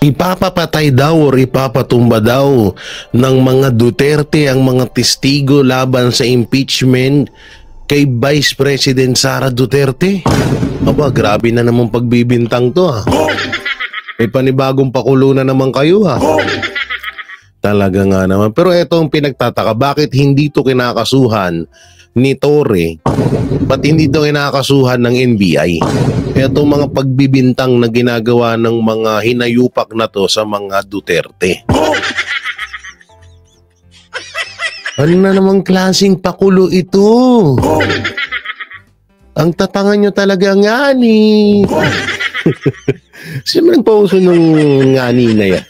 Ipapapatay daw o ipapatumba daw ng mga Duterte ang mga testigo laban sa impeachment kay Vice President Sara Duterte. Aba, grabe na naman pagbibintang to ha. May panibagong pakulo na naman kayo ha. Talaga nga naman. Pero eto ang pinagtataka, bakit hindi to kinakasuhan ni Torre? Ba't hindi to kinakasuhan ng NBI? Etong mga pagbibintang na ginagawa ng mga hinayupak na to sa mga Duterte. Ano na namang klaseng pakulo ito? Ang tatangan nyo talaga ngani. Sino nagpauso ng ngani na yan?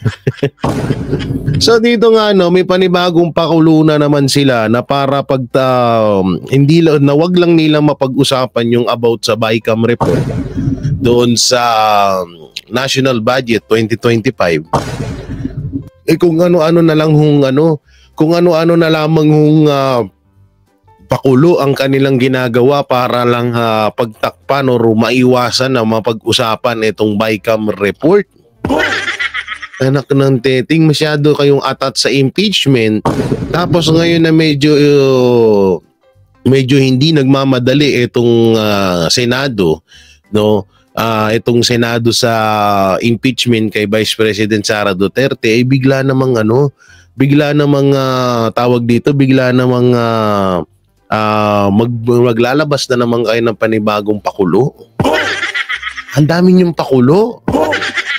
So dito nga may panibagong pakulo na naman sila na para hindi na wag lang nila mapag-usapan yung about sa BICAM report doon sa National Budget 2025. Kung ano-ano na lang kung ano-ano na lamang pakulo ang kanilang ginagawa para lang pagtakpan o maiwasan na mapag-usapan itong BICAM report. Anak ng teting, masyado kayong atat sa impeachment. Tapos ngayon na medyo hindi nagmamadali itong Senado, no? Itong Senado sa impeachment kay Vice President Sara Duterte ay bigla namang maglalabas na naman kayo ng panibagong pakulo. Ang dami niyong pakulo.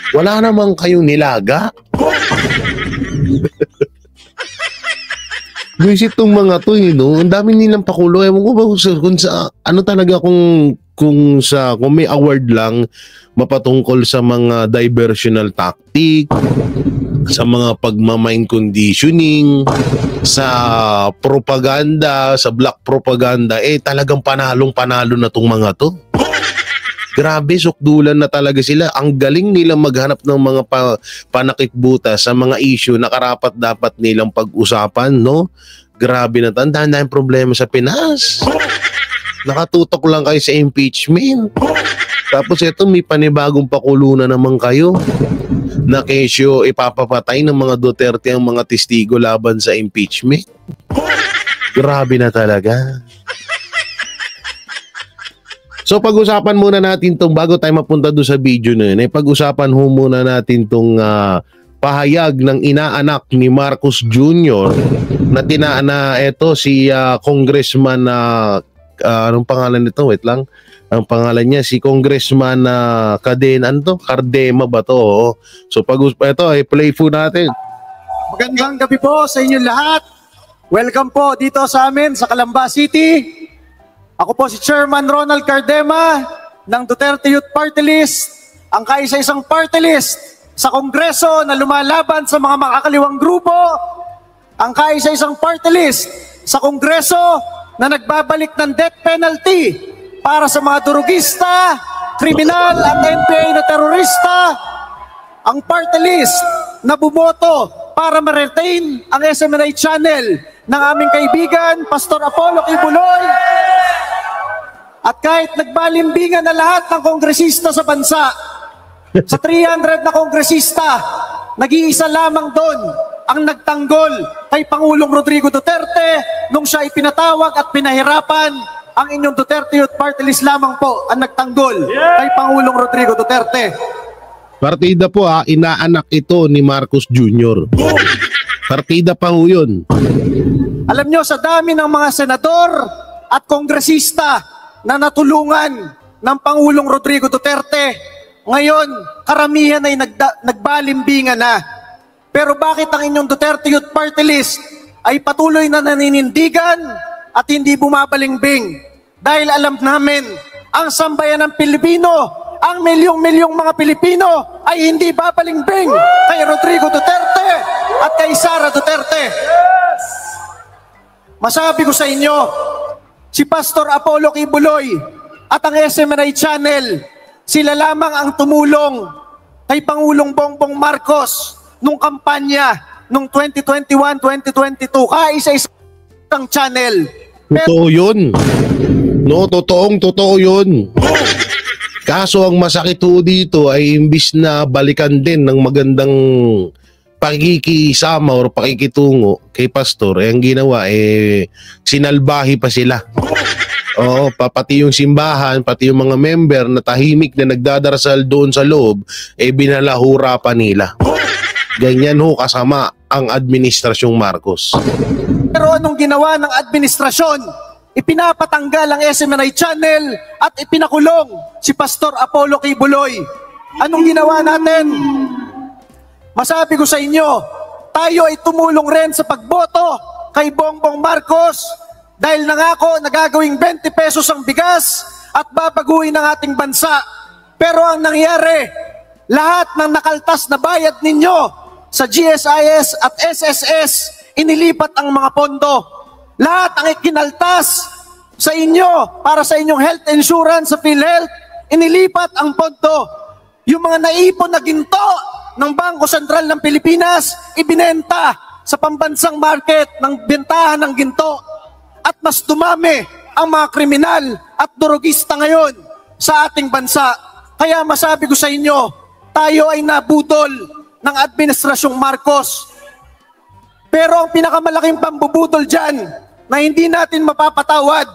Wala naman kayong nilaga. Guys, itong mga to, ang dami nilang pakulo. Ewan ko ba kung sa ano talaga kung may award lang mapatungkol sa mga diversional tactic, sa mga pagmamind conditioning, sa propaganda, sa black propaganda, talagang panalo na tong mga to. Grabe, sukdulan na talaga sila. Ang galing nila maghanap ng mga panakitbuta sa mga issue na karapat dapat nilang pag-usapan, no? Grabe na, tandaan problema sa Pinas. Nakatutok lang kayo sa impeachment. Tapos ito, may panibagong pakulo na naman kayo. Na kesyo ipapapatay ng mga Duterte ang mga testigo laban sa impeachment. Grabe na talaga. So pag-usapan muna natin itong, bago tayo mapunta doon sa video na yun, pag-usapan muna natin itong pahayag ng inaanak ni Marcos Jr. na ito si Congressman anong pangalan nito? Wait lang. Ang pangalan niya si Congressman Cardema ba to? So ito ay play po natin. Magandang gabi po sa inyong lahat. Welcome po dito sa amin sa Calamba City. Ako po si Chairman Ronald Cardema ng Duterte Youth Party List, ang kaisa-isang party list sa Kongreso na lumalaban sa mga makakaliwang grupo, ang kaisa-isang party list sa Kongreso na nagbabalik ng death penalty para sa mga durugista, kriminal at NPA na terorista, ang party list na bumoto para ma-retain ang SMNI channel ng aming kaibigan, Pastor Apollo Kibuloy. At kahit nagbalimbingan na lahat ng kongresista sa bansa, sa 300 na kongresista, nag-iisa lamang doon ang nagtanggol kay Pangulong Rodrigo Duterte nung siya ipinatawag at pinahirapan. Ang inyong Duterte Youth Party List lamang po ang nagtanggol kay Pangulong Rodrigo Duterte. Partida po inaanak ito ni Marcos Jr. Partida pa ho yun. Alam nyo, sa dami ng mga senador at kongresista na natulungan ng Pangulong Rodrigo Duterte, ngayon karamihan ay nagbalimbingan na. Pero bakit ang inyong Duterte Youth Party List ay patuloy na naninindigan at hindi bumabalimbing? Dahil alam namin, ang sambayan ng Pilipino, ang milyong-milyong mga Pilipino ay hindi babalimbing kay Rodrigo Duterte at kay Sara Duterte. Masabi ko sa inyo, si Pastor Apollo Kibuloy at ang SMNI channel, sila lamang ang tumulong kay Pangulong Bongbong Marcos nung kampanya nung 2021-2022. Kaisa-isang channel. Totoo yun. No, totoo yun. Kaso ang masakit ho dito ay imbis na balikan din ng magandang pakikisama or pakikitungo kay pastor, ang ginawa sinalbahi pa sila. Oo, pati yung simbahan, pati yung mga member na tahimik na nagdadarasal doon sa loob, binalahura pa nila. Ganyan ho kasama ang administrasyong Marcos. Pero anong ginawa ng administrasyon? Ipinapatanggal ang SMNI channel at ipinakulong si Pastor Apollo Kibuloy. Anong ginawa natin? Masabi ko sa inyo, tayo ay tumulong rin sa pagboto kay Bongbong Marcos dahil nangako na gagawing 20 pesos ang bigas at babaguhin ang ating bansa. Pero ang nangyari, lahat ng nakaltas na bayad ninyo sa GSIS at SSS, inilipat ang mga pondo. Lahat ang ikinaltas sa inyo para sa inyong health insurance sa PhilHealth, inilipat ang pondo. Yung mga naipon na ginto ng Bangko Sentral ng Pilipinas, ibinenta sa pambansang market ng bentahan ng ginto. At mas dumami ang mga kriminal at durugista ngayon sa ating bansa. Kaya masabi ko sa inyo, tayo ay nabudol ng Administrasyong Marcos. Pero ang pinakamalaking pambubudol dyan na hindi natin mapapatawad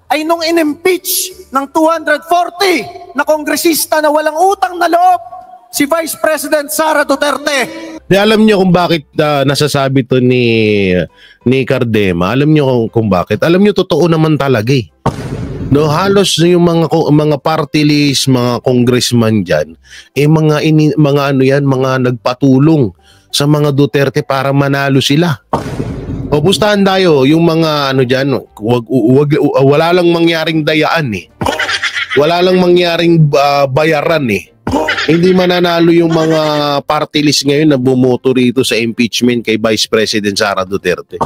ay nung in-impeach ng 240 na kongresista na walang utang na loob, si Vice President Sara Duterte. Di alam niyo kung bakit nasasabi to ni Cardema. Alam niyo kung bakit. Alam niyo totoo naman talaga eh. No, halos yung mga party list, mga congressman diyan, mga nagpatulong sa mga Duterte para manalo sila. O pustahan tayo yung mga diyan, wala lang mangyaring dayaan eh. Wala lang mangyaring bayaran eh. Hindi mananalo yung mga party list ngayon na bumoto rito sa impeachment kay Vice President Sara Duterte.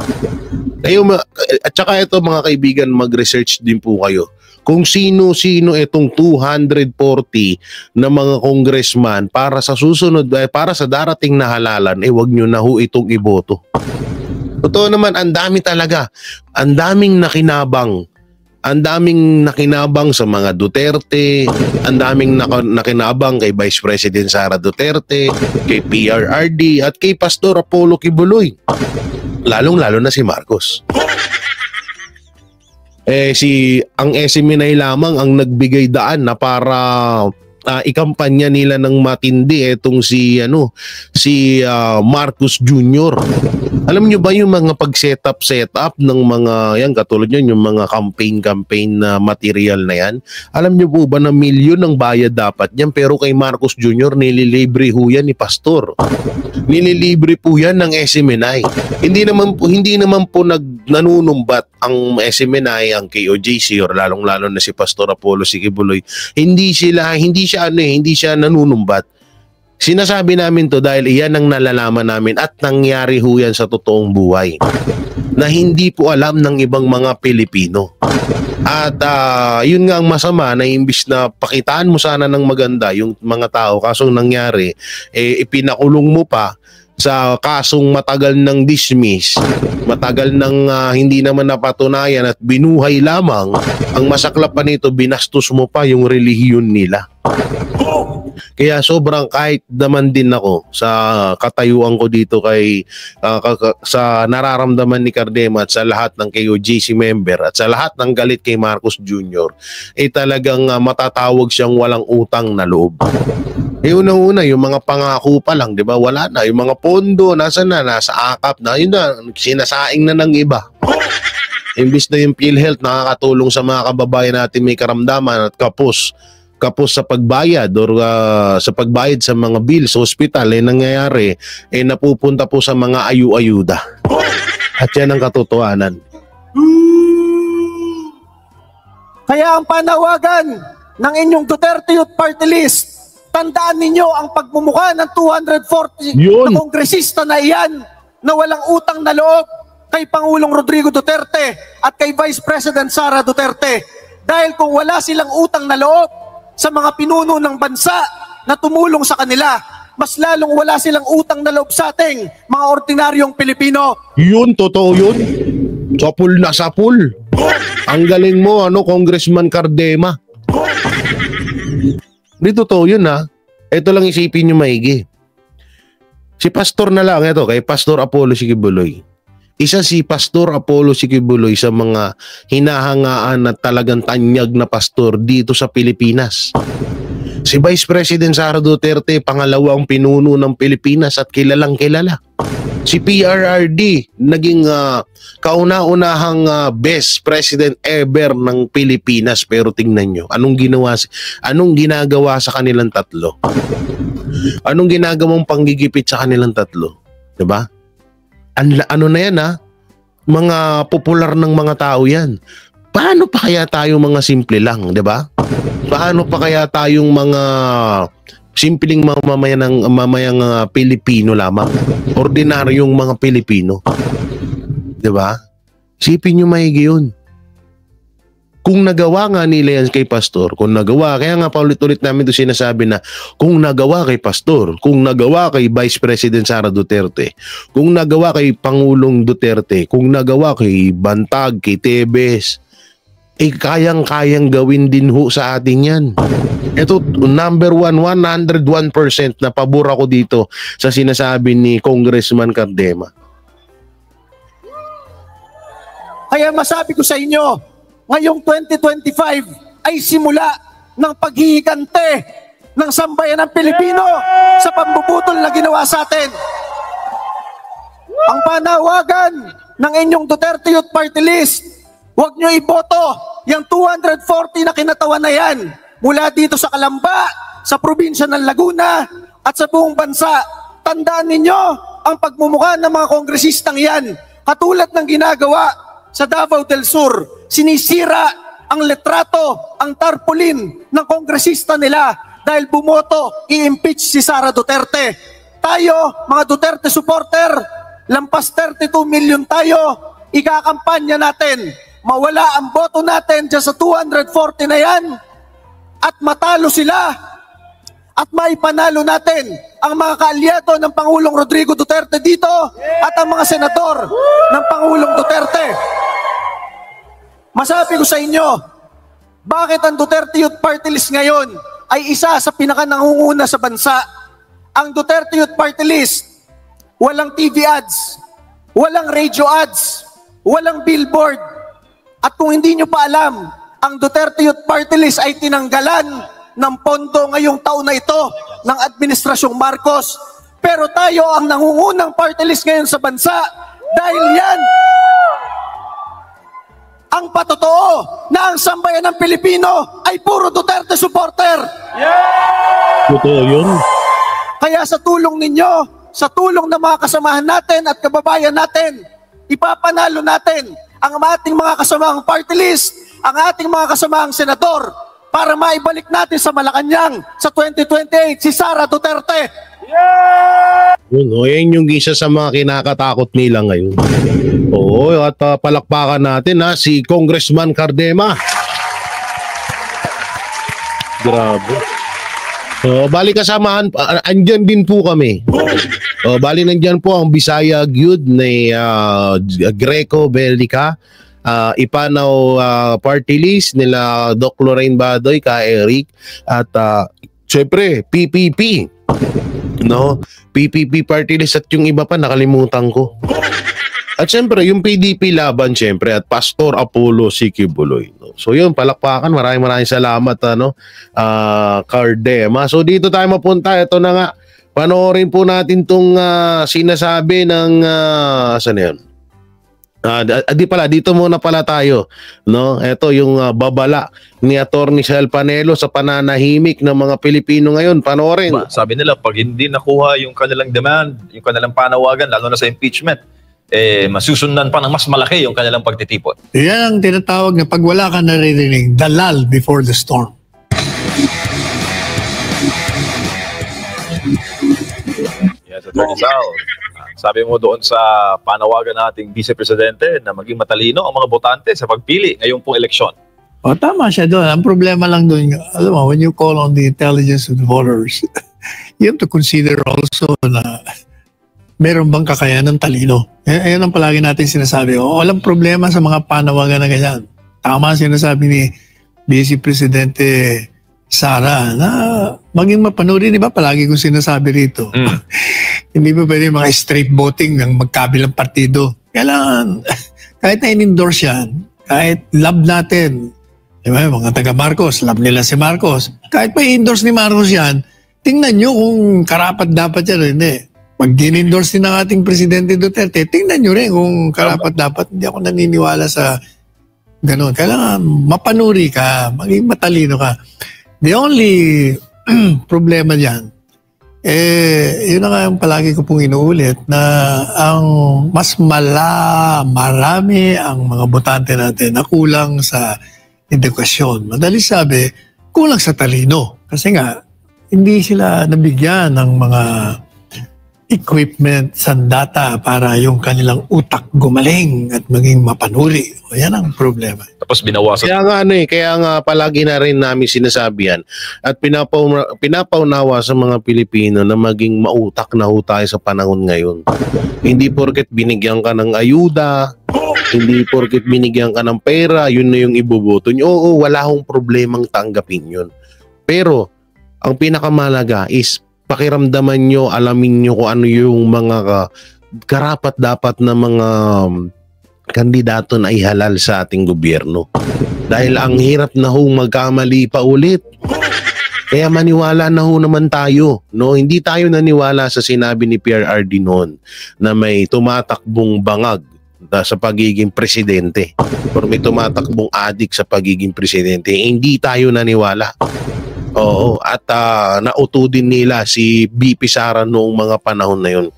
At saka ito mga kaibigan, mag-research din po kayo kung sino-sino itong 240 na mga congressman para sa susunod, para sa darating na halalan, wag nyo na ho itong iboto. Totoo naman, ang dami talaga. Ang daming nakinabang. Ang daming nakinabang sa mga Duterte, ang daming nakinabang kay Vice President Sara Duterte, kay PRRD at kay Pastor Apollo Kibuloy. Lalong-lalo na si Marcos. Ang SMNI lamang ang nagbigay daan na para ikampanya nila ng matindi etong si Marcos Jr. Alam niyo ba yung mga pag-setup ng mga yan, katulad yun, yung mga campaign na material na yan? Alam niyo po ba na milyon ang bayad dapat yan, pero kay Marcos Jr. nililibre ho yan ni Pastor. Nililibre po yan ng SMNI. Hindi naman po nanunumbat ang SMNI, ang KOJC, or lalong-lalo na si Pastor Apollo Kibuloy. Hindi siya nanunumbat. Sinasabi namin to dahil iyan ang nalalaman namin at nangyari ho yan sa totoong buhay na hindi po alam ng ibang mga Pilipino. At yun nga ang masama, na imbis na pakitaan mo sana ng maganda yung mga tao, kasong nangyari, ipinakulong mo pa sa kasong matagal ng dismiss, matagal ng hindi naman napatunayan at binuhay lamang. Ang masaklap pa nito, binastos mo pa yung relihiyon nila. Kaya sobrang, kahit naman din ako sa katayuan ko dito sa nararamdaman ni Cardema at sa lahat ng KOJC member at sa lahat ng galit kay Marcos Jr., talagang matatawag siyang walang utang na loob. Unang-una, yung mga pangako pa lang, di ba? Wala na. Yung mga pondo, nasa akap na, yun na, sinasaing na ng iba. Imbis na yung PhilHealth nakakatulong sa mga kababayan natin may karamdaman at kapos sa pagbayad or sa pagbayad sa mga bills sa ospital, nangyayari, napupunta po sa mga ayu-ayuda. At yan ang katotohanan. Kaya ang panawagan ng inyong Duterte Youth Party List, tandaan ninyo ang pagmumukha ng 240 na kongresista na iyan na walang utang na loob kay Pangulong Rodrigo Duterte at kay Vice President Sara Duterte. Dahil kung wala silang utang na loob sa mga pinuno ng bansa na tumulong sa kanila, mas lalong wala silang utang na loob sa ating mga ordinaryong Pilipino. Yun, totoo yun. Sapul na sapul. Ang galing mo, Congressman Cardema. Di totoo yun ha. Ito lang isipin nyo maigi. Si Pastor na lang, ito, kay Pastor Apollo Sikibuloy. Isa si Pastor Apollo Sikibuloy sa mga hinahangaan at talagang tanyag na pastor dito sa Pilipinas. Si Vice President Sara Duterte, pangalawang pinuno ng Pilipinas at kilalang kilala. Si PRRD, naging kauna-unahang best president ever ng Pilipinas. Pero tingnan nyo, anong ginagawa sa kanilang tatlo? Anong ginagawang panggigipit sa kanilang tatlo? Diba? Ano na yan ha? Mga popular ng mga tao yan. Paano pa kaya tayo mga simple lang, diba? Paano pa kaya tayong mga simpleng mamayang Pilipino lamang? Ordinaryong mga Pilipino. Diba? Isipin nyo maigi yun. Kung nagawa nga nila yan kay Pastor, kung nagawa, kaya nga paulit-ulit namin ito sinasabi na kung nagawa kay Pastor, kung nagawa kay Vice President Sara Duterte, kung nagawa kay Pangulong Duterte, kung nagawa kay Bantag, kay Tebes, kayang-kayang gawin din ho sa atin yan. Ito, number 101% na pabor ako dito sa sinasabi ni Congressman Cardema. Kaya masabi ko sa inyo, ngayong 2025 ay simula ng paghihigante ng sambayan ng Pilipino sa pambubutol na ginawa sa atin. Ang panawagan ng inyong Duterte Youth Party List, huwag nyo iboto yung 240 na kinatawan na yan mula dito sa Calamba, sa probinsya ng Laguna at sa buong bansa. Tandaan ninyo ang pagmumukha ng mga kongresistang yan, katulad ng ginagawa sa Davao del Sur. Sinisira ang letrato, ang tarpaulin ng kongresista nila dahil bumoto i-impeach si Sara Duterte. Tayo, mga Duterte supporter, lampas 32 million tayo, ikakampanya natin. Mawala ang boto natin dyan sa 240 na yan at matalo sila at maipanalo natin ang mga kaalyado ng Pangulong Rodrigo Duterte dito at ang mga senador ng Pangulong Duterte. Masabi ko sa inyo, bakit ang Duterte Youth Party List ngayon ay isa sa pinakanangunguna sa bansa? Ang Duterte Youth Party List, walang TV ads, walang radio ads, walang billboard. At kung hindi nyo pa alam, ang Duterte Youth Party List ay tinanggalan ng pondo ngayong taon na ito ng Administrasyong Marcos. Pero tayo ang nangungunang party list ngayon sa bansa dahil yan ang patotoo na ang sambayan ng Pilipino ay puro Duterte supporter. Totoo yun. Kaya sa tulong ninyo, sa tulong ng mga kasamahan natin at kababayan natin, ipapanalo natin ang ating mga kasamahang party list, ang ating mga kasamahang senador para maibalik natin sa Malacanang sa 2028 si Sara Duterte. Yan yung isa sa mga kinakatakot nila ngayon. Oo, at palakpakan natin si Congressman Cardema. Grabe. Bali kasamahan, andyan din po kami. Bali nandyan po ang Bisaya Gyud ni Greco Belica, Ipanaw Party List nila Doc Lorraine Badoy, ka Eric, at syempre PPP. No? PPP Party List at yung iba pa nakalimutan ko. At syempre yung PDP Laban syempre at Pastor Apollo Sikibuloy. No? So yun, palakpakan. Maraming salamat Cardema. So dito tayo mapunta. Ito na nga. Panoorin po natin tong sinasabi ng saan yan? Dito muna pala tayo, no? Ito yung babala ni Attorney Sel Panelo sa pananahimik ng mga Pilipino ngayon. Panoorin. Sabi nila, pag hindi nakuha yung kanilang demand, yung kanilang panawagan, lalo na sa impeachment, masusundan pa ng mas malaki yung kanilang pagtitipon. Yan ang tinatawag na pag wala ka naririnig, the lull before the storm. Yes, Attorney Sal. Sabi mo doon sa panawagan nating Vice Presidente na maging matalino ang mga botante sa pagpili ngayong pong eleksyon. O tama siya doon. Ang problema lang doon, alam mo, when you call on the intelligence of the voters, you have to consider also na meron bang kakayanan talino. Ayan ang palagi natin sinasabi. Walang problema sa mga panawagan na ganyan. Tama sinasabi ni Vice Presidente Sara, na maging mapanuri, di ba? Palagi kong sinasabi rito. Hindi ba pwede mga straight voting ng magkabilang partido? Kailangan, kahit na in-endorse yan, kahit love natin, di ba? Mga taga Marcos, love nila si Marcos. Kahit pa i-endorse ni Marcos yan, tingnan nyo kung karapat dapat yan o hindi. Pag din-endorse din ng ating Presidente Duterte, tingnan nyo rin kung karapat dapat. Hindi ako naniniwala sa ganun. Kailangan mapanuri ka, maging matalino ka. The only problema dyan, yun na nga yung palagi ko pong inuulit, na ang mas marami ang mga botante natin na kulang sa edukasyon. Madali sabi, kulang sa talino. Kasi nga, hindi sila nabigyan ng mga equipment, sandata para yung kanilang utak gumaling at maging mapanuri. O yan ang problema. Tapos binawasan. Kaya nga palagi na rin namin sinasabi yan at pinapaunawa sa mga Pilipino na maging mautak na ho tayo sa panahon ngayon. Hindi porket binigyan ka ng ayuda, hindi porket binigyan ka ng pera, yun na yung iboboto nyo. Oo, wala hong problemang tanggapin yun. Pero, ang pinakamalaga is pakiramdaman nyo, alamin nyo kung ano yung mga karapat dapat na mga kandidato na ihalal sa ating gobyerno. Dahil ang hirap na ho magkamali pa ulit. Kaya maniwala na ho naman tayo. No? Hindi tayo naniwala sa sinabi ni PRRD noon na may tumatakbong bangag sa pagiging presidente or may tumatakbong adik sa pagiging presidente. Hindi tayo naniwala. Oo, at nauto din nila si BP Sara noong mga panahon na yun.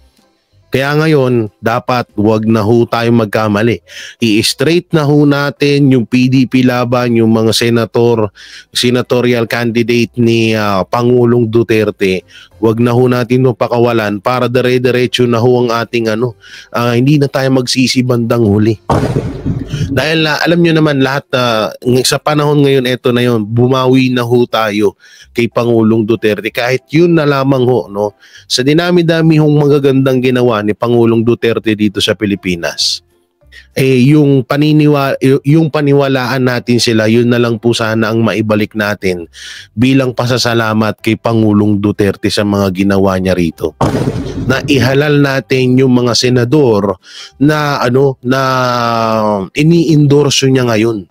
Kaya ngayon, dapat wag na ho tayo magkamali. I-straight na ho natin yung PDP laban, yung mga senatorial candidate ni Pangulong Duterte. Wag na ho natin pakawalan para dire-diretso na ho ang ating hindi na tayo magsisi bandang huli. Dahil alam nyo naman lahat sa panahon ngayon, eto na yun, bumawi na ho tayo kay Pangulong Duterte. Kahit yun na lamang ho, no? Sa dinami-dami hong magagandang ginawa ni Pangulong Duterte dito sa Pilipinas, yung paniwalaan natin sila, yun na lang po sana ang maibalik natin bilang pasasalamat kay Pangulong Duterte sa mga ginawa niya rito. Na ihalal natin yung mga senador na ini-endorse niya ngayon.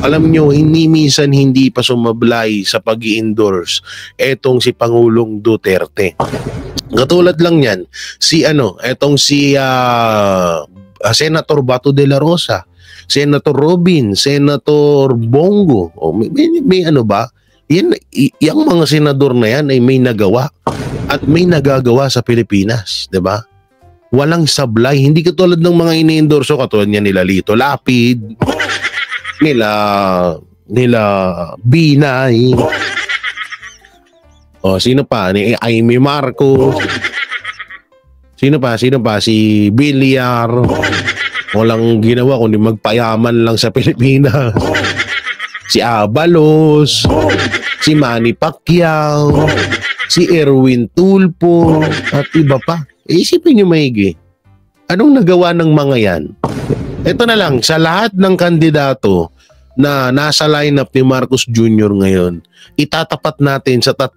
Alam nyo, minsan hindi pa sumablay sa pag-i-endorse etong si Pangulong Duterte. Katulad lang yan, si Senator Bato de la Rosa, Senator Robin, Senator Bongo, may ano ba? Yung mga senador na yan ay may nagawa at may nagagawa sa Pilipinas, 'di ba? Walang sablay, hindi katulad ng mga ini-endorso katulad niya nila Lito Lapid, nila Binay. Sino pa? Ni Amy Marcos. Sino pa? Si Villar. Walang ginawa kundi magpayaman lang sa Pilipinas. Si Abalos, si Manny Pacquiao, si Erwin Tulfo, at iba pa. Isipin nyo maigi, anong nagawa ng mga yan? Ito na lang, sa lahat ng kandidato na nasa lineup ni Marcos Jr. ngayon, itatapat natin sa 3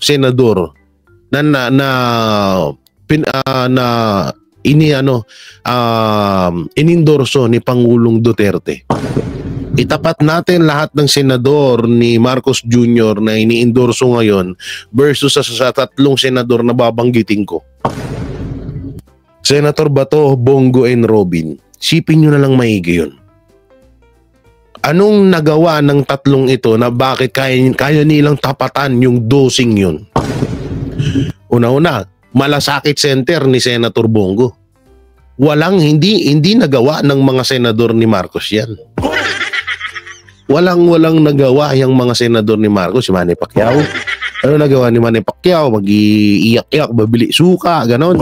senador inendorso ni Pangulong Duterte. Itapat natin lahat ng senador ni Marcos Jr. na ini-endorso ngayon versus sa 3 senador na babanggitin ko. Senator Bato, Bongo, and Robin. Sipin nyo na lang maigi yun. Anong nagawa ng 3 ito na bakit kaya nilang tapatan yung dosing yun? Una-una, malasakit center ni Senator Bongo. Hindi nagawa ng mga senador ni Marcos yan. Walang nagawa yung mga senador ni Marcos, si Manny Pacquiao. Ano nagawa ni Manny Pacquiao? Mag-iiyak-iyak, babili suka, ganon.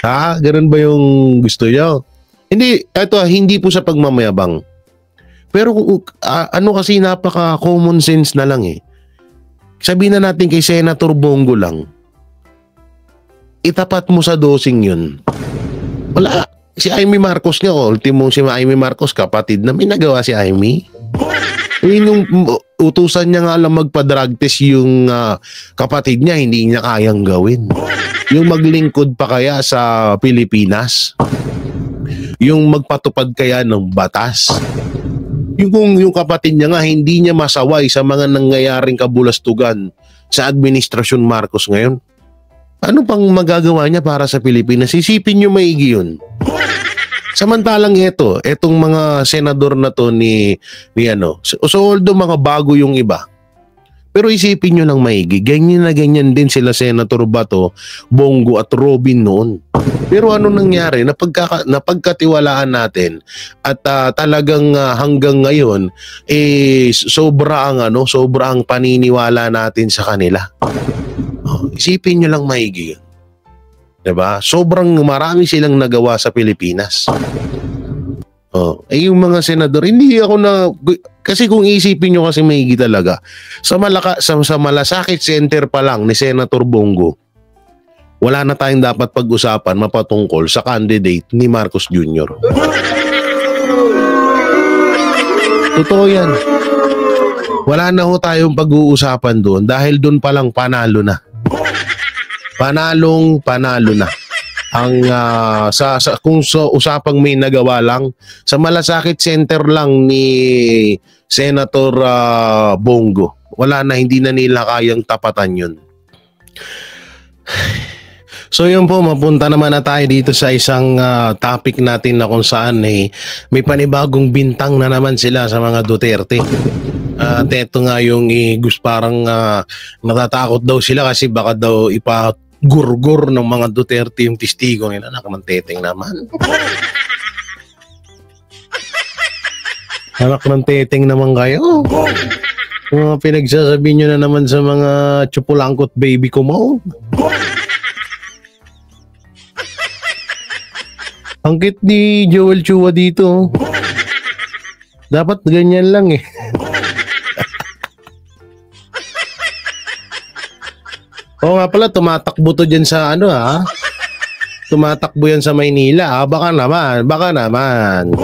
Ha? Ganon ba yung gusto nyo? Hindi po sa pagmamayabang. Pero kasi napaka-common sense na lang eh. Sabihin na natin kay Senator Bongo lang, itapat mo sa dosing yun. Wala. Si Amy Marcos nga, ultimo si Amy Marcos, kapatid na may nagawa si Amy. Nung utusan niya nga lang magpa-drug test yung kapatid niya, hindi niya kayang gawin. Yung maglingkod pa kaya sa Pilipinas? Yung magpatupad kaya ng batas? Yung kapatid niya nga, hindi niya masaway sa mga nangyayaring kabulastugan sa Administrasyon Marcos ngayon. Ano pang magagawa niya para sa Pilipinas? Isipin niyo maigi yun. Samantalang etong mga senador na to ni so although mga bago yung iba, pero isipin nyo lang maigi, ganyan na ganyan din sila Senator Bato, Bongo at Robin noon. Pero ano nangyari? Napagkatiwalaan natin at talagang hanggang ngayon sobra ang paniniwala natin sa kanila. Isipin nyo lang maigi. Diba? Sobrang marami silang nagawa sa Pilipinas. Yung mga senador, hindi ako kasi kung isipin nyo kasi maigi talaga, sa Malasakit Center pa lang ni Senator Bongo, wala na tayong dapat pag-usapan mapatungkol sa candidate ni Marcos Jr. Totoo yan. Wala na ho tayong pag-uusapan doon dahil doon palang panalo na. Panalo na. Ang kung usapang may nagawa lang sa Malasakit Center lang ni Senator Bongo, wala na, hindi na nila kayang tapatan yun. So yun po, mapunta naman na tayo dito sa isang topic natin na kung saan may panibagong bintang na naman sila sa mga Duterte. At ito nga yung parang natatakot daw sila kasi baka daw ipagurgur ng mga Duterte yung testigo nila. Anak ng teteng naman. Anak ng teteng naman kayo. Mga pinagsasabi nyo na naman sa mga chupulangkot baby ko mo. Ang cute ni Joel Chua dito. Dapat ganyan lang eh. Oo nga pala, tumatakbo to dyan sa tumatakbo yan sa Maynila. Baka naman.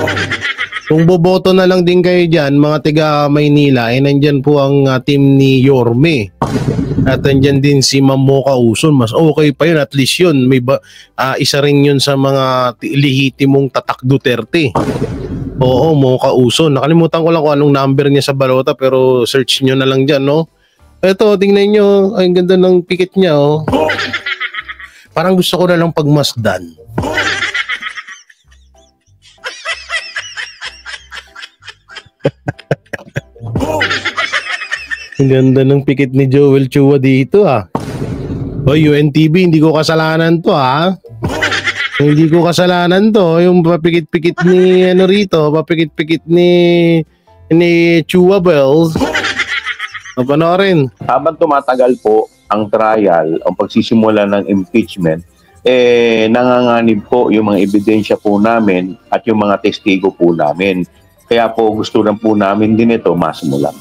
Kung boboto na lang din kayo dyan, mga tiga Maynila, nandyan po ang team ni Yorme. At nandyan din si Ma'am Mocha Uson. Mas okay pa yun, at least yun. May isa rin yun sa mga lehitimong tatak Duterte. Oo, Mocha Uson. Nakalimutan ko lang kung anong number niya sa balota, pero search nyo na lang dyan, no? Eto, tingnan nyo. Ay, ang ganda ng pikit niya, oh. Parang gusto ko na lang pagmasdan. Ang ganda ng pikit ni Joel Chua dito, O, UNTV, hindi ko kasalanan to, Hindi ko kasalanan to. Yung papikit-pikit ni rito, papikit-pikit ni Chua Bells. Panoorin. Habang tumatagal po ang trial, ang pagsisimula ng impeachment, nanganganib po yung mga ebidensya po namin at yung mga testigo po namin. Kaya po gusto lang po namin din ito masimulan.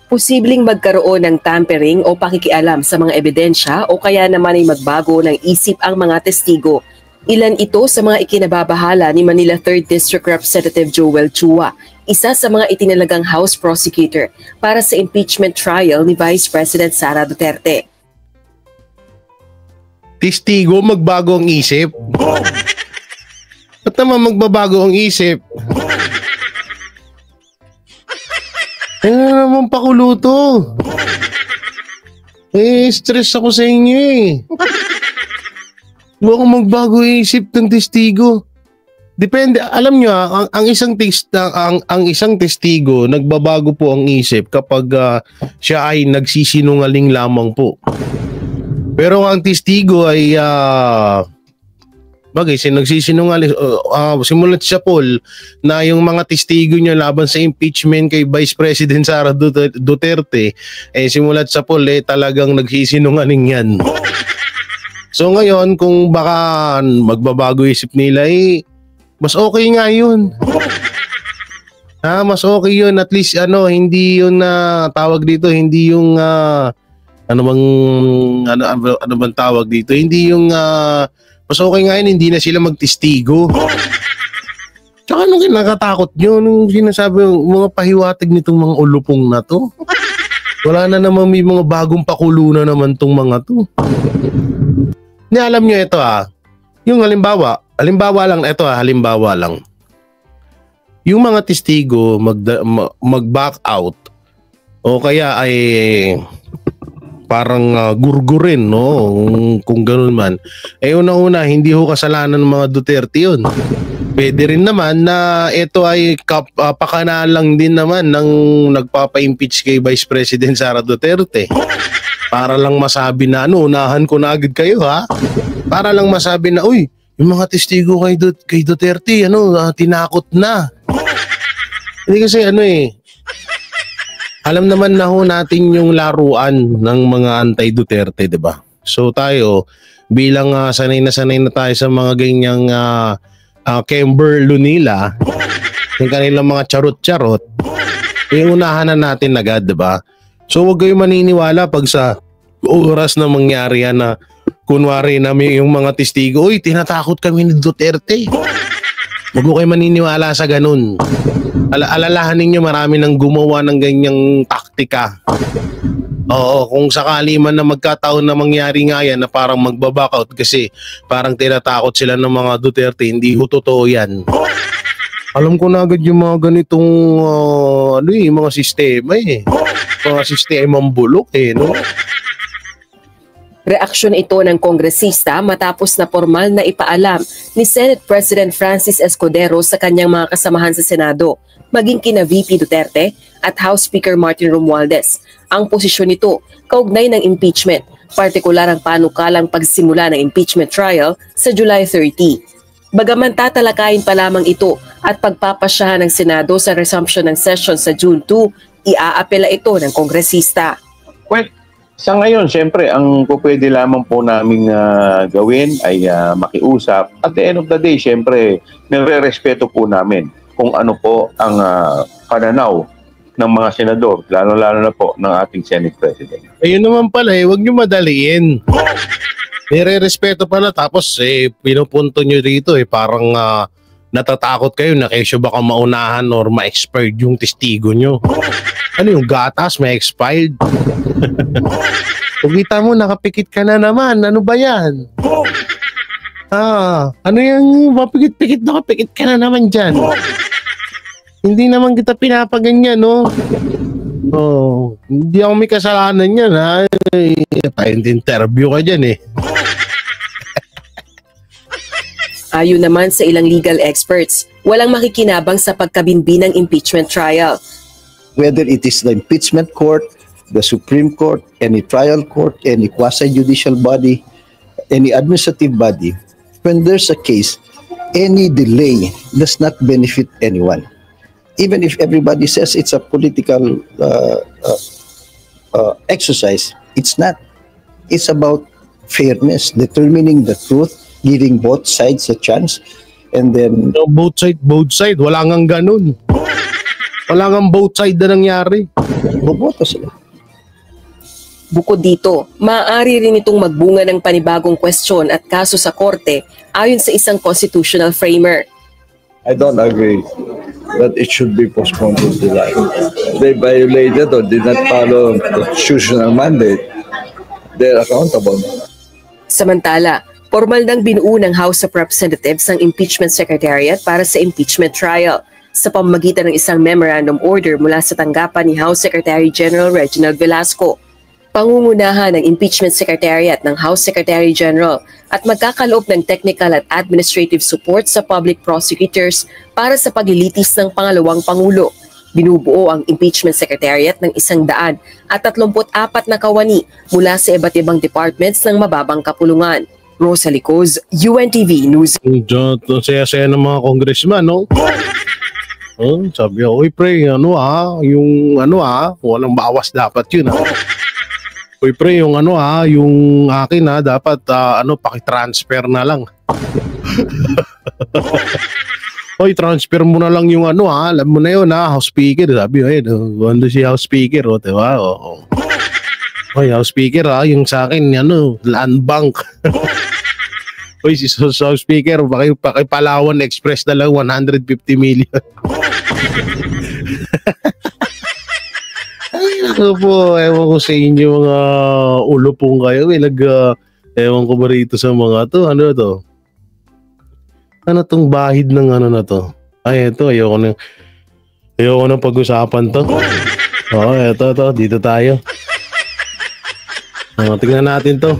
Posibleng magkaroon ng tampering o pakikialam sa mga ebidensya o kaya naman ay magbago ng isip ang mga testigo. Ilan ito sa mga ikinababahala ni Manila 3rd District Representative Joel Chua, isa sa mga itinalagang House Prosecutor para sa impeachment trial ni Vice President Sara Duterte. Testigo, magbago ang isip? Ba't naman magbabago ang isip? Ano naman pakulo to? Stress ako sa inyo Baka magbago ang isip ng testigo. Depende, alam nyo ang isang testigo, nagbabago po ang isip kapag siya ay nagsisinungaling lamang po. Pero ang testigo ay nagsisinungaling, simulat siya Paul na yung mga testigo niya laban sa impeachment kay Vice President Sara Duterte, simulat sa Paul talagang nagsisinungaling yan. So ngayon, kung baka magbabago isip nila, mas okay nga yun. Mas okay yun. At least, hindi yun tawag dito, hindi yung, ano bang tawag dito? Hindi yung, mas okay nga yun, hindi na sila magtestigo. Tsaka Anong kinakatakot nyo nung sinasabi yung mga pahiwatig nitong mga ulupong na to? Wala na naman, may mga bagong pakulo na naman tong mga to. Ni alam nyo ito yung halimbawa lang. Yung mga testigo mag-back out o kaya ay parang gurgurin, no? Kung ganun man. Una-una, hindi ho kasalanan ng mga Duterte yun. Pwede rin naman na ito ay pakana lang din naman ng nagpapa-impeach kay Vice President Sara Duterte. Para lang masabi na unahan ko na agad kayo Para lang masabi na, uy, yung mga testigo kay Duterte, tinakot na. Hindi kasi alam naman na ho natin yung laruan ng mga anti-Duterte, di ba? So tayo, bilang sanay na tayo sa mga ganyang Kember Lunila, yung kanilang mga charot-charot, unahan na natin agad, di ba? So huwag kayong maniniwala pag sa oras na mangyari yan na kunwari namin yung mga testigo, uy, tinatakot kami ni Duterte. Huwag mo kayo maniniwala sa ganun. Alalahanin nyo, marami nang gumawa ng ganyang taktika. Oo, kung sakali man na magkataon na mangyari nga yan na parang magbabackout kasi parang tinatakot sila ng mga Duterte, hindi ho totoo yan. Alam ko na agad yung mga ganitong mga sistema mga sistemang bulok no? Reaksyon ito ng kongresista matapos na formal na ipaalam ni Senate President Francis Escudero sa kanyang mga kasamahan sa Senado, maging kina VP Duterte at House Speaker Martin Romualdez. Ang posisyon nito kaugnay ng impeachment, partikular ang panukalang pagsimula ng impeachment trial sa July 30. Bagaman tatalakayin pa lamang ito at pagpapasyahan ng Senado sa resumption ng session sa June 2, iaapela ito ng kongresista. Well, sa ngayon, siyempre, ang pwede lamang po namin gawin ay makiusap. At the end of the day, siyempre, nire-respeto po namin kung ano po ang pananaw ng mga senador, lalo-lalo na po ng ating Senate President. Ayun naman pala, huwag nyo madaliin. Nire-respeto pala, tapos pinupunto nyo dito, parang natatakot kayo na kesyo baka maunahan or ma-expired yung testigo nyo. Ano yung gatas, may expired? Kung kita mo, nakapikit ka na naman. Ano ba yan? Ano yung mapikit-pikit, nakapikit ka na naman dyan? Hindi naman kita pinapaganyan, no? Hindi ako may kasalanan yan, Pa-interview ka dyan, Ayon naman sa ilang legal experts, walang makikinabang sa pagkabinbi ng impeachment trial. Whether it is the impeachment court, the Supreme Court, any trial court, any quasi-judicial body, any administrative body, when there's a case, any delay does not benefit anyone. Even if everybody says it's a political exercise, it's not. It's about fairness, determining the truth, giving both sides a chance, and then... No, both side. Wala ngang ganun. Wala ngang both side na nangyari. Boboto sila. Bukod dito, maaari rin itong magbunga ng panibagong kwestiyon at kaso sa korte ayon sa isang constitutional framer. I don't agree that it should be postponed to July. They violated or did not follow constitutional mandate. They're accountable. Samantala, formal nang binuo ng House of Representatives ang Impeachment Secretariat para sa impeachment trial sa pamamagitan ng isang memorandum order mula sa tanggapan ni House Secretary General Reginald Velasco. Pangungunahan ng Impeachment Secretariat ng House Secretary General at magkakaloob ng technical at administrative support sa public prosecutors para sa paglilitis ng pangalawang Pangulo. Binubuo ang Impeachment Secretariat ng 134 na kawani mula sa iba't ibang departments ng mababang kapulungan. Rosalie Coz, UNTV News. Saya-saya ng mga congressman, no? Sabi ako, uy pre, walang bawas dapat yun, Uy pre, yung yung akin dapat paki-transfer na lang. Uy, transfer mo na lang yung alam mo na yun House Speaker. Sabi, ano si House Speaker, diba? Uy, House Speaker, yung sa akin, land bank. Uy, si South Speaker, Palawan Express na lang 150 million. Ay, ako po, ewan ko sa inyo mga ulo pong kayo. Ewan ko ba rito sa mga to? Ano to? Ano tong bahid ng ano na to? Ay, ito, ayoko nang pag-usapan to. Oo, ito, dito tayo. Tingnan natin to.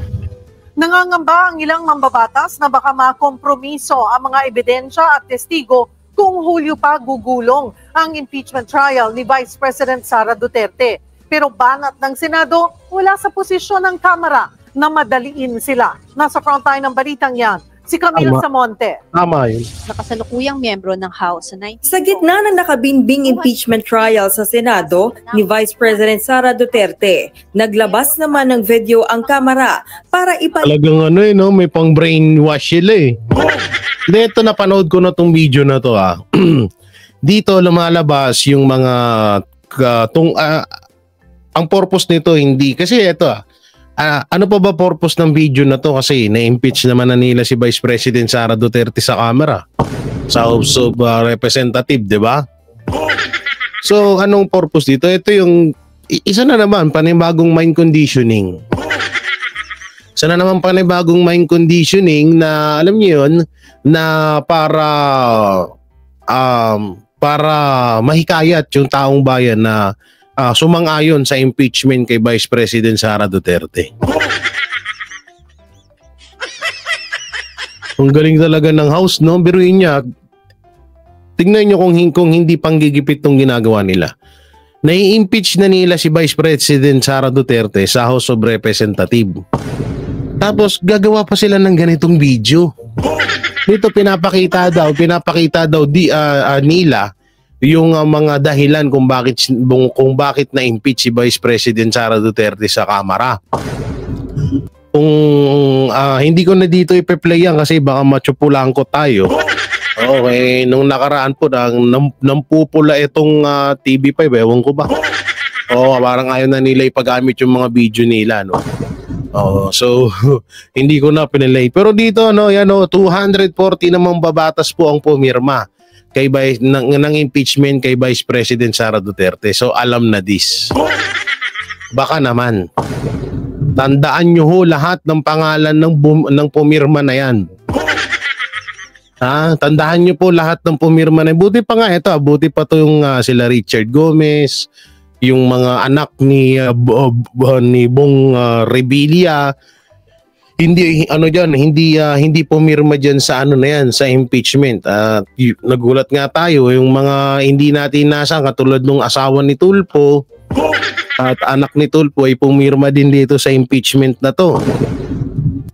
Nangangamba ang ilang mambabatas na baka makompromiso ang mga ebidensya at testigo kung Hulyo pa gugulong ang impeachment trial ni Vice President Sara Duterte. Pero banat ng Senado, wala sa posisyon ng Kamara na madaliin sila. Nasa frontline ng balitang yan, si Camille Samonte. Tama yun. Nakasalukuyang miyembro ng House. Sa gitna ng nakabinbing impeachment trial sa Senado ni Vice President Sara Duterte, naglabas naman ng video ang Kamara para Talagang may pang brainwash sila eh. Dito napanood ko na tong video na to Dito lumalabas yung mga ang purpose nito hindi kasi ito ano pa ba purpose ng video na to? Kasi na-impeach naman na nila si Vice President Sara Duterte sa Kamara. Sa House of Representative, di ba? So, anong purpose dito? Ito yung, isa na naman, panibagong mind conditioning. Isa na naman panibagong mind conditioning na, alam niyo yun, na para mahikayat yung taong bayan na sumang-ayon sa impeachment kay Vice President Sara Duterte. Ang galing talaga ng House, no? Biruin niya, tignan niyo kung hindi panggigipit tong ginagawa nila. Nai-impeach na nila si Vice President Sara Duterte sa House of Representative. Tapos gagawa pa sila ng ganitong video. Dito pinapakita daw nila yung mga dahilan kung bakit na-impeach si Vice President Sara Duterte sa Kamara. Kung hindi ko na dito ipe-play yan kasi baka matsupulangko tayo. Okay, nung nakaraan po nampupula itong TV5, ewan ko ba. Parang ayaw na nila ipagamit yung mga video nila, no. So hindi ko na pinilay. Pero dito 240 namang babatas po ang pumirma ng impeachment kay Vice President Sara Duterte. So alam na this. Baka naman tandaan nyo ho lahat ng pangalan ng pumirma na yan. Tandaan nyo po lahat ng pumirma na yan. Buti pa nga ito, buti pa to yung sila Richard Gomez, yung mga anak ni Bong Revilla. Hindi pumirma diyan sa sa impeachment. Nagulat nga tayo yung mga hindi natin nasa katulad ng asawa ni Tulfo at anak ni Tulfo ay pumirma din dito sa impeachment na to.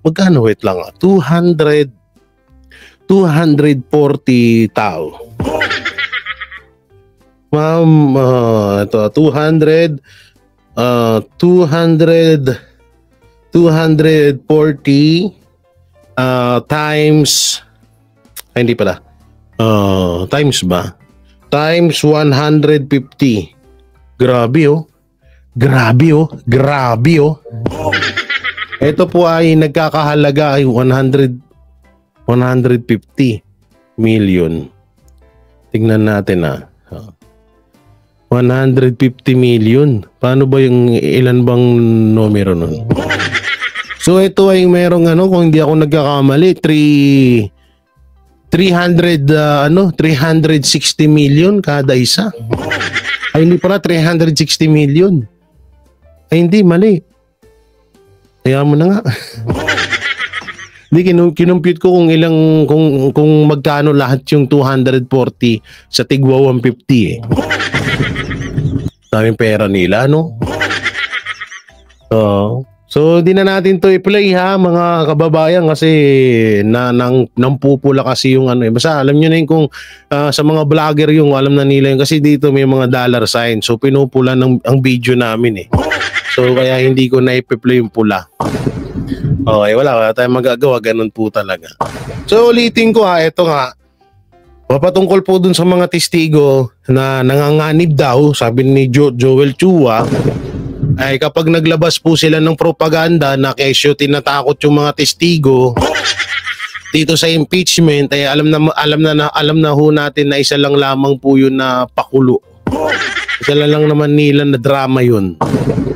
Magkano wait lang 240 tao. Ma'am, ito 240 times hindi pala times ba? Times 150. Grabe. Ito po ay nagkakahalaga ay 150 million. Tingnan natin 150 million. Paano ba yung ilan bang numero nun? So ito ay merong kung hindi ako nagkakamali 360 million kada isa. Ay hindi pala 360 million. Ay hindi, mali. Kaya mo na nga. Hindi kinumpute ko kung magkano lahat yung 240 sa tigwa 150 Daming pera nila, no? So di na natin to i-play mga kababayan kasi nampupula kasi yung basta alam niyo na yung kung sa mga vlogger yung alam na nila yung kasi dito may mga dollar sign. So pinupula ang video namin So kaya hindi ko na i-play yung pula. Okay, wala tayong magagawa, ganun po talaga. So ulitin ko ito nga. Papatungkol po dun sa mga testigo na nanganganib daw, sabi ni Joel Chua, ay kapag naglabas po sila ng propaganda na kesyo tinatakot yung mga testigo, dito sa impeachment ay alam na ho natin na isa lang lamang po yun na pakulo. Isa lang naman nila na drama yun.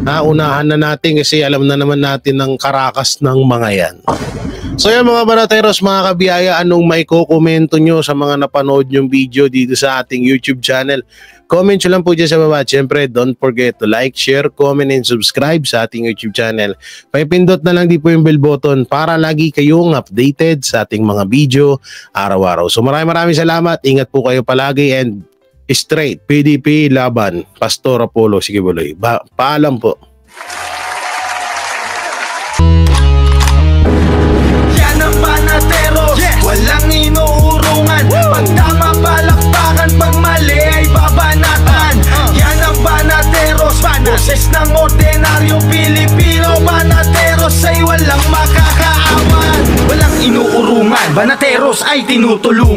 Unahan na natin kasi alam na naman natin ang karakas ng mga yan. So yan mga banateros, mga kabiyaya, anong may kukomento nyo sa mga napanood yung video dito sa ating YouTube channel? Comment nyo lang po dyan sa baba. Siyempre, don't forget to like, share, comment, and subscribe sa ating YouTube channel. Paipindot na lang din po yung bell button para lagi kayong updated sa ating mga video araw-araw. So maraming salamat. Ingat po kayo palagi and straight PDP laban. Pastor Apollo Sigibuloy. Paalam po. Walang inuurungan. Pag tama palakpakan, pag mali ay babanatan. Yan ang Banateros, boses ng ordinaryong Pilipino. Banateros ay walang makakaawan. Walang inuurungan, Banateros ay tinutulungan.